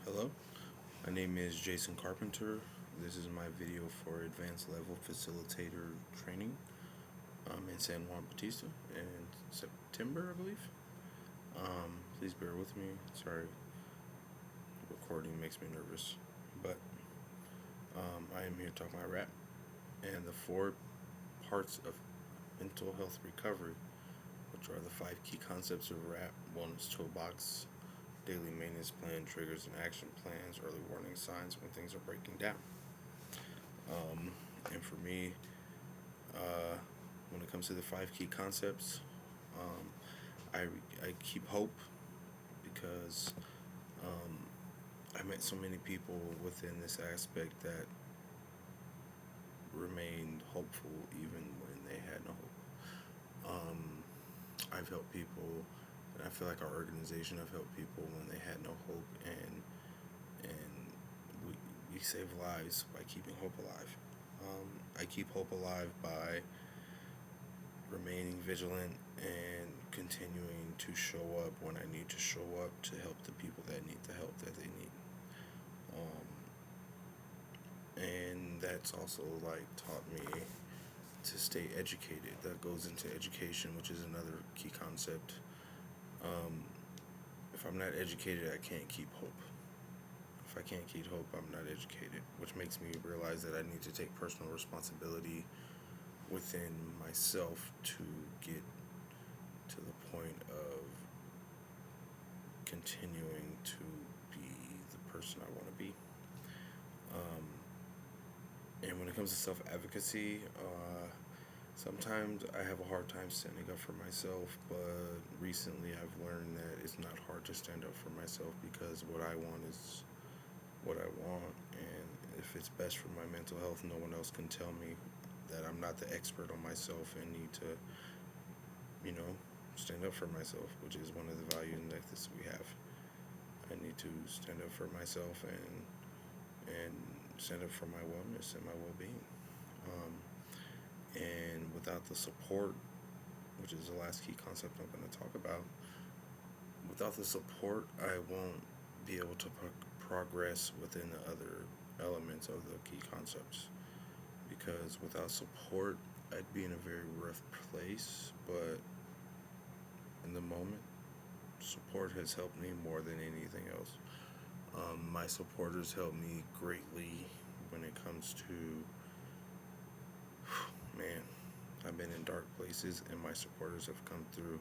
Hello, my name is Jason Carpenter. This is my video for advanced level facilitator training in San Juan Batista in September, I believe. Please bear with me. Sorry, recording makes me nervous. But I am here to talk my rap and the four parts of mental health recovery, which are the five key concepts of rap: wellness toolbox, daily maintenance plan, triggers and action plans, early warning signs when things are breaking down. And for me, uh, when it comes to the five key concepts, um, I keep hope because um, I met so many people within this aspect that remained hopeful even when they had no hope. I've helped people, and I feel like our organization have helped people when they had no hope, and we we save lives by keeping hope alive. I keep hope alive by remaining vigilant and continuing to show up when I need to show up to help the people that need the help that they need. Um, and that's also like taught me to stay educated. That goes into education, which is another key concept. Um, if I'm not educated, I can't keep hope. If I can't keep hope, I'm not educated, which makes me realize that I need to take personal responsibility within myself to get to the point of continuing to be the person I want to be. Um, and when it comes to self advocacy, sometimes I have a hard time standing up for myself, but recently I've learned that it's not hard to stand up for myself because what I want is what I want, and if it's best for my mental health, no one else can tell me that I'm not the expert on myself and need to, you know, stand up for myself, which is one of the values and ethics we have. I need to stand up for myself and stand up for my wellness and my well-being. Um, and without the support, which is the last key concept I'm going to talk about, without the support, I won't be able to progress within the other elements of the key concepts. Because without support, I'd be in a very rough place. But in the moment, support has helped me more than anything else. My supporters help me greatly when it comes to, man, I've been in dark places and my supporters have come through.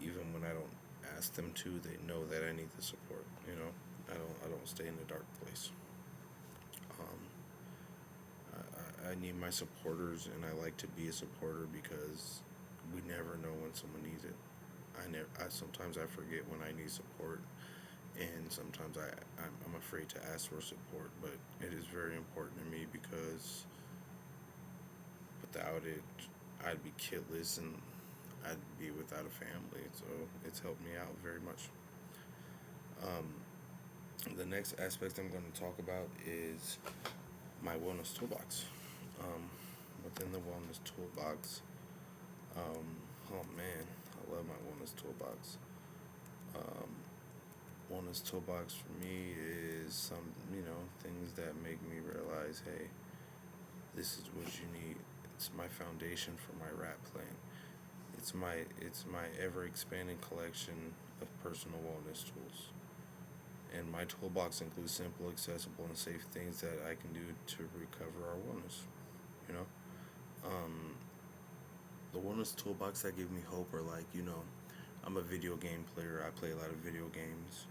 Even when I don't ask them to, they know that I need the support. You know, I don't stay in a dark place. Um, I need my supporters, and I like to be a supporter because we never know when someone needs it. I sometimes I forget when I need support, and sometimes I'm afraid to ask for support. But it is very important to me because without it, I'd be kidless and I'd be without a family. So it's helped me out very much. Um, the next aspect I'm going to talk about is my wellness toolbox. Um, Within the wellness toolbox, um, oh man, I love my wellness toolbox. Um, Wellness toolbox for me is some, things that make me realize, hey, this is what you need. It's my foundation for my rap plan. It's my ever expanding collection of personal wellness tools. And my toolbox includes simple, accessible, and safe things that I can do to recover our wellness. You know, um, the wellness toolbox that give me hope are like, I'm a video game player. I play a lot of video games.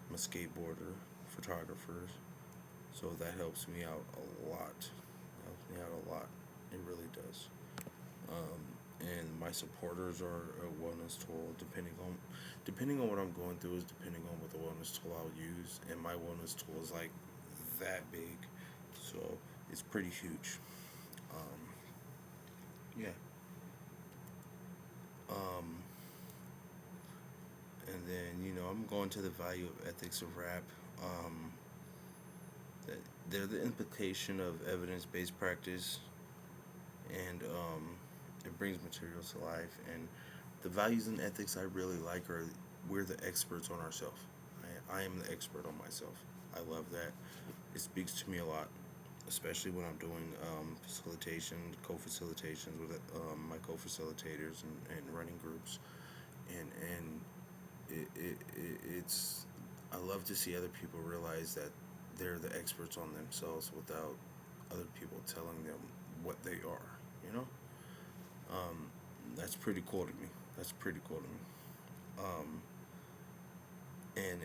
I'm a skateboarder, photographer, so that helps me out a lot. Helps me out a lot. It really does. And my supporters are a wellness tool. Depending on what I'm going through is depending on what the wellness tool I'll use. And my wellness tool is like that big, so it's pretty huge. Um, yeah. Um, and then I'm going to the value of ethics of rap. Um, that they're the implication of evidence-based practice, and it brings materials to life. And the values and ethics I really like are we're the experts on ourselves. I am the expert on myself. I love that. It speaks to me a lot, especially when I'm doing facilitation, co-facilitations with my co-facilitators and running groups, and it's I love to see other people realize that they're the experts on themselves without other people telling them what they are. You know, um, that's pretty cool to me. That's pretty cool to me. Um, and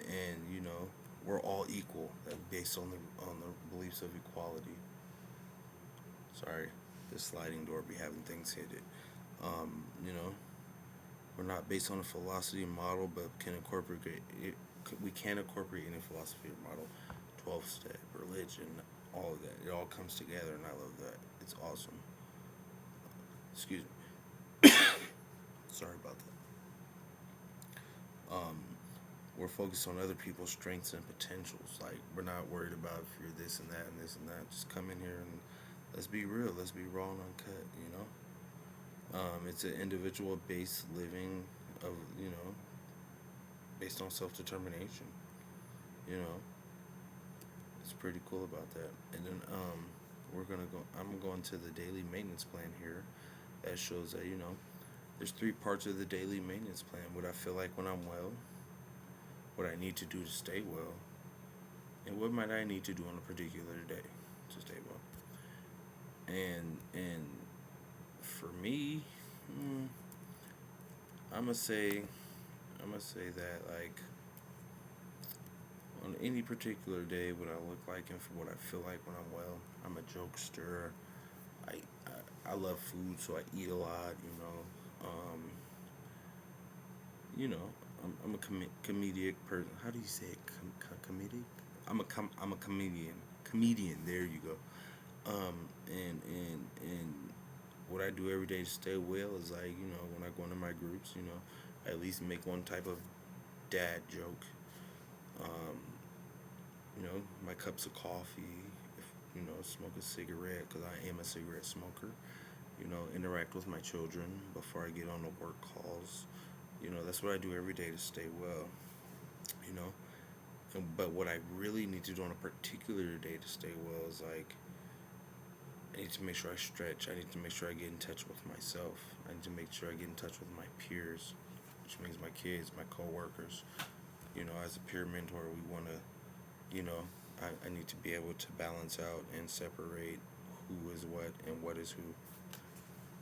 we're all equal, based on the beliefs of equality. Sorry, the sliding door be having things hit it. You know, we're not based on a philosophy model, but can incorporate it. We can incorporate any philosophy or model, 12 step, religion, all of that. It all comes together, and I love that. It's awesome. Excuse me. Sorry about that. We're focused on other people's strengths and potentials. Like, we're not worried about if you're this and that and this and that. Just come in here and let's be real. Let's be raw and uncut. It's an individual based living of based on self determination. You know, it's pretty cool about that. And then we're gonna go. I'm going to the daily maintenance plan here. That shows that there's three parts of the daily maintenance plan. What I feel like when I'm well, what I need to do to stay well, and what might I need to do on a particular day to stay well. And for me, mm, I'm gonna say that, like, on any particular day, what I look like and for what I feel like when I'm well, I'm a jokester. I love food, so I eat a lot. You know, I'm a comedic person. How do you say it? Comedic? I'm a comedian. Comedian. There you go. And what I do every day to stay well is, like, when I go into my groups, I at least make one type of dad joke. Um, my cups of coffee. If, smoke a cigarette, because I am a cigarette smoker. Interact with my children before I get on the work calls. That's what I do every day to stay well. You know, but what I really need to do on a particular day to stay well is, like, I need to make sure I stretch. I need to make sure I get in touch with myself. I need to make sure I get in touch with my peers, which means my kids, my coworkers. As a peer mentor, we want to, I need to be able to balance out and separate who is what and what is who.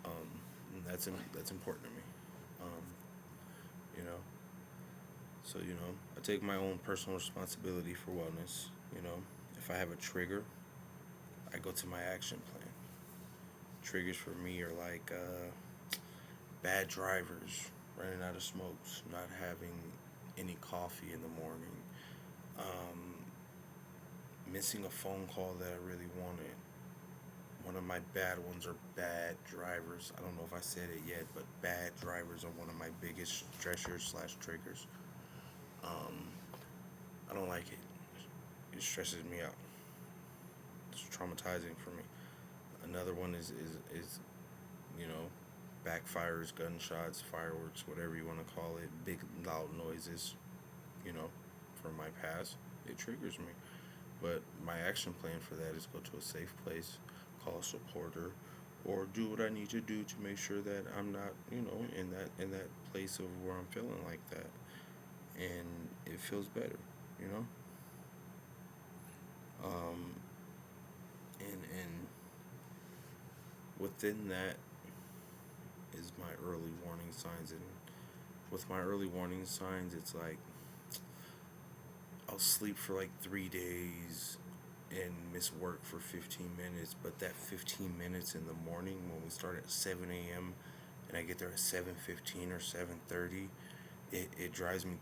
And that's important to me. Um, you know, so I take my own personal responsibility for wellness. If I have a trigger, I go to my action plan. Triggers for me are like bad drivers, running out of smokes, not having any coffee in the morning, um, missing a phone call that I really wanted. One of my bad ones are bad drivers. I don't know if I said it yet, but bad drivers are one of my biggest stressors slash triggers. Um, I don't like it. It stresses me out. It's traumatizing for me. Another one is you know backfires, gunshots, fireworks, whatever you want to call it, big loud noises. You know, from my past, it triggers me. But my action plan for that is go to a safe place, call a supporter, or do what I need to do to make sure that I'm not, in that place of where I'm feeling like that, and it feels better, you know. Um, and within that is my early warning signs, and with my early warning signs, it's like I'll sleep for like 3 days and miss work for 15 minutes, but that 15 minutes in the morning when we start at 7 a.m. and I get there at 7:15 or 7:30, it drives me,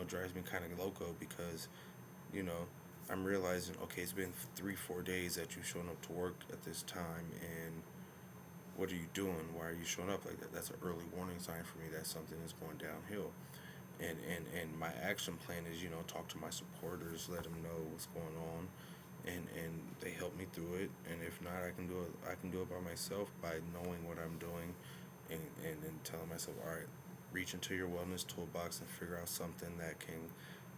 drives me kind of loco because, you know, I'm realizing, okay, it's been 3, 4 days that you've shown up to work at this time, and what are you doing? Why are you showing up like that? That's an early warning sign for me that something is going downhill. And my action plan is, talk to my supporters, let them know what's going on, and they help me through it. And if not, I can do it by myself by knowing what I'm doing, and telling myself, all right, reach into your wellness toolbox and figure out something that can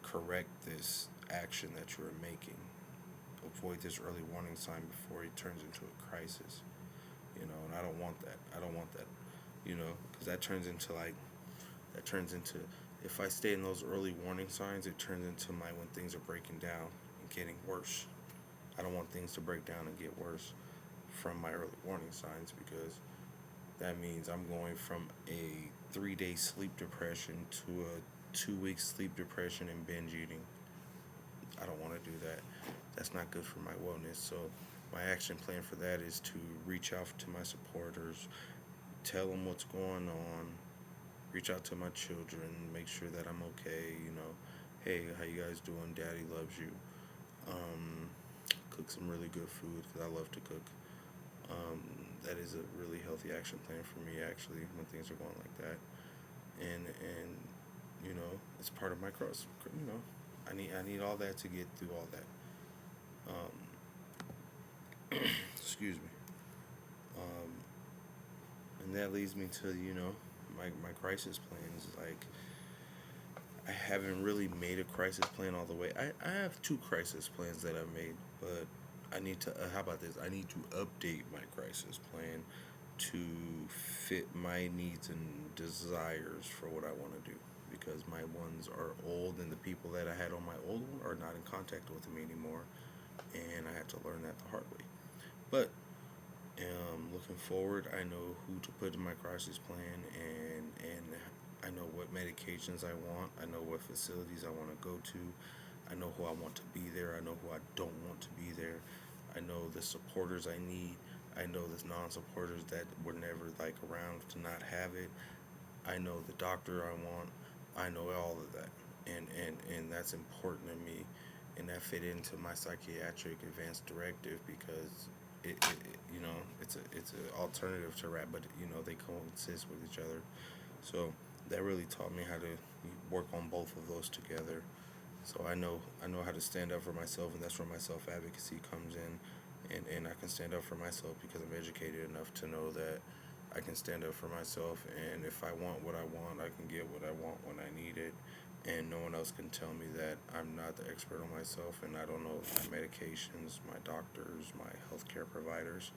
correct this action that you're making. Avoid this early warning sign before it turns into a crisis. And I don't want that. I don't want that. Because that turns into, if I stay in those early warning signs, it turns into my when things are breaking down and getting worse. I don't want things to break down and get worse from my early warning signs, because that means I'm going from a 3 day sleep depression to a 2 week sleep depression and binge eating. I don't want to do that. That's not good for my wellness. So, my action plan for that is to reach out to my supporters, tell them what's going on, reach out to my children, make sure that I'm okay. Hey, how you guys doing? Daddy loves you. Um, Cook some really good food because I love to cook. Um, that is a really healthy action plan for me, actually, when things are going like that. And it's part of my cross. I need all that to get through all that. Excuse me. Um, and that leads me to my crisis plans. Like, I haven't really made a crisis plan all the way. I have two crisis plans that I've made, but I need to. How about this? I need to update my crisis plan to fit my needs and desires for what I want to do. Because my ones are old, and the people that I had on my old one are not in contact with me anymore, and I had to learn that the hard way. But looking forward, I know who to put in my crisis plan, and I know what medications I want. I know what facilities I want to go to. I know who I want to be there. I know who I don't want to be there. I know the supporters I need. I know the non-supporters that were never like around to not have it. I know the doctor I want. I know all of that, and that's important to me, and that fit into my psychiatric advanced directive, because it's a alternative to rap, but they coexist with each other. So that really taught me how to work on both of those together. So I know how to stand up for myself, and that's where my self advocacy comes in, and I can stand up for myself because I'm educated enough to know that I can stand up for myself, and if I want what I want, I can get what I want when I need it, and no one else can tell me that I'm not the expert on myself, and I don't know my medications, my doctors, my healthcare providers.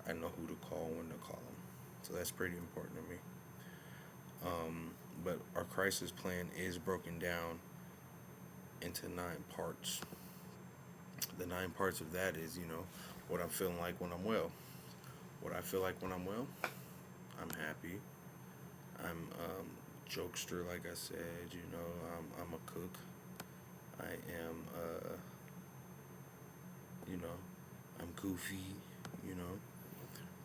I know who to call, when to call them. So that's pretty important to me. But our crisis plan is broken down into 9 parts. The 9 parts of that is, what I'm feeling like when I'm well. What I feel like when I'm well, I'm happy. I'm jokester, like I said. I'm a cook. I am, you know, I'm goofy. You know.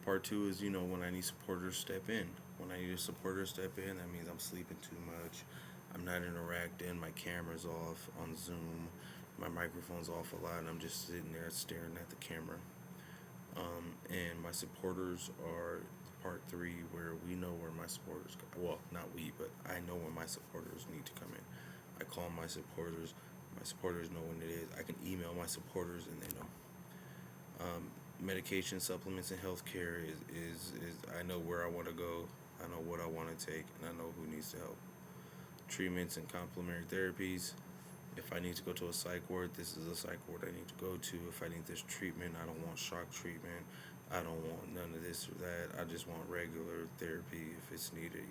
Part two is, when I need supporters step in. When I need a supporter step in, that means I'm sleeping too much. I'm not interacting. My camera's off on Zoom. My microphone's off a lot, and I'm just sitting there staring at the camera. And my supporters are part three, where we know where my supporters go. Well, not we, but I know when my supporters need to come in. I call my supporters. My supporters know when it is. I can email my supporters, and they know. Medication, supplements, and healthcare is I know where I want to go. I know what I want to take, and I know who needs to help. Treatments and complementary therapies. If I need to go to a psych ward, this is a psych ward I need to go to. If I need this treatment, I don't want shock treatment. I don't want none of this or that. I just want regular therapy if it's needed.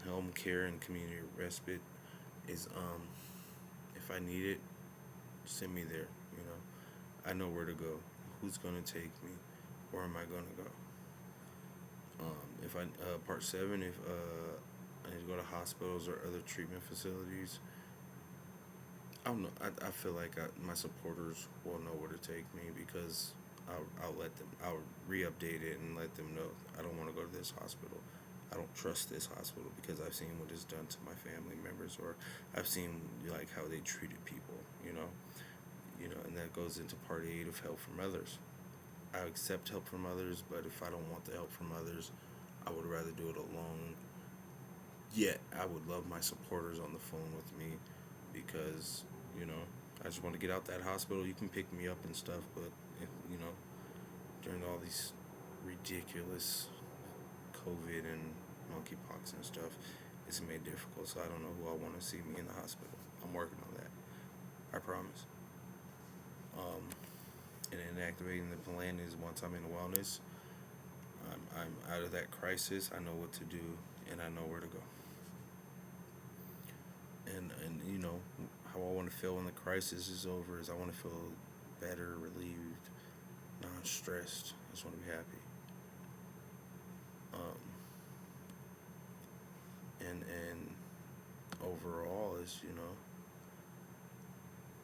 Home care and community respite is, if I need it, send me there. I know where to go. Who's gonna take me? Where am I gonna go? If I Part seven, if I need to go to hospitals or other treatment facilities, I don't know. I feel like my supporters will know where to take me, because I'll let them. I'll re-update it and let them know I don't want to go to this hospital. I don't trust this hospital because I've seen what it's done to my family members, or I've seen like how they treated people. And that goes into part 8 of help from others. I accept help from others, but if I don't want the help from others, I would rather do it alone. Yet I would love my supporters on the phone with me, because I just want to get out that hospital. You can pick me up and stuff, but you know during all these ridiculous COVID and monkeypox and stuff, it's made difficult. So I don't know who I want to see me in the hospital. I'm working on that. I promise. Um, and then activating the plan is once I'm in wellness, I'm out of that crisis. I know what to do, and I know where to go. And how I want to feel when the crisis is over is I want to feel better, relieved, non-stressed. I just want to be happy. Um, and overall is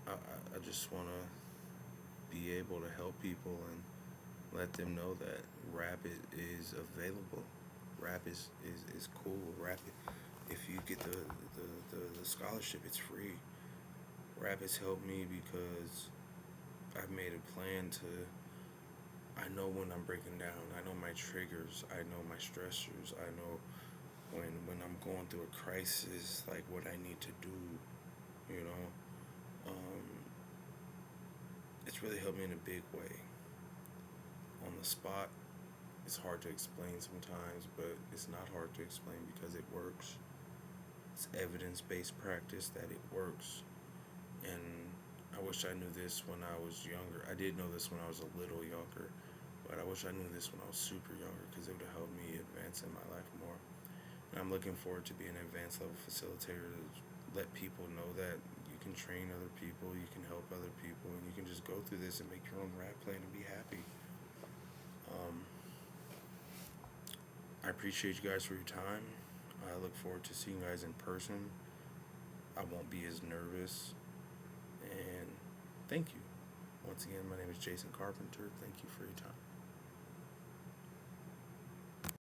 I just want to be able to help people and let them know that rap is available. Rap is cool. Rap, if you get the scholarship, it's free. Rap has helped me because I've made a plan to. I know when I'm breaking down. I know my triggers. I know my stressors. I know when I'm going through a crisis, like what I need to do. You know, um, it's really helped me in a big way. On the spot, it's hard to explain sometimes, but it's not hard to explain because it works. It's evidence based practice that it works. And I wish I knew this when I was younger. I did know this when I was a little younger, but I wish I knew this when I was super younger because it would have helped me advance in my life more. And I'm looking forward to being an advanced level facilitator to let people know that you can train other people, you can help other people, and you can just go through this and make your own rap plan and be happy. Um, I appreciate you guys for your time. I look forward to seeing you guys in person. I won't be as nervous. And thank you. Once again, my name is Jason Carpenter. Thank you for your time.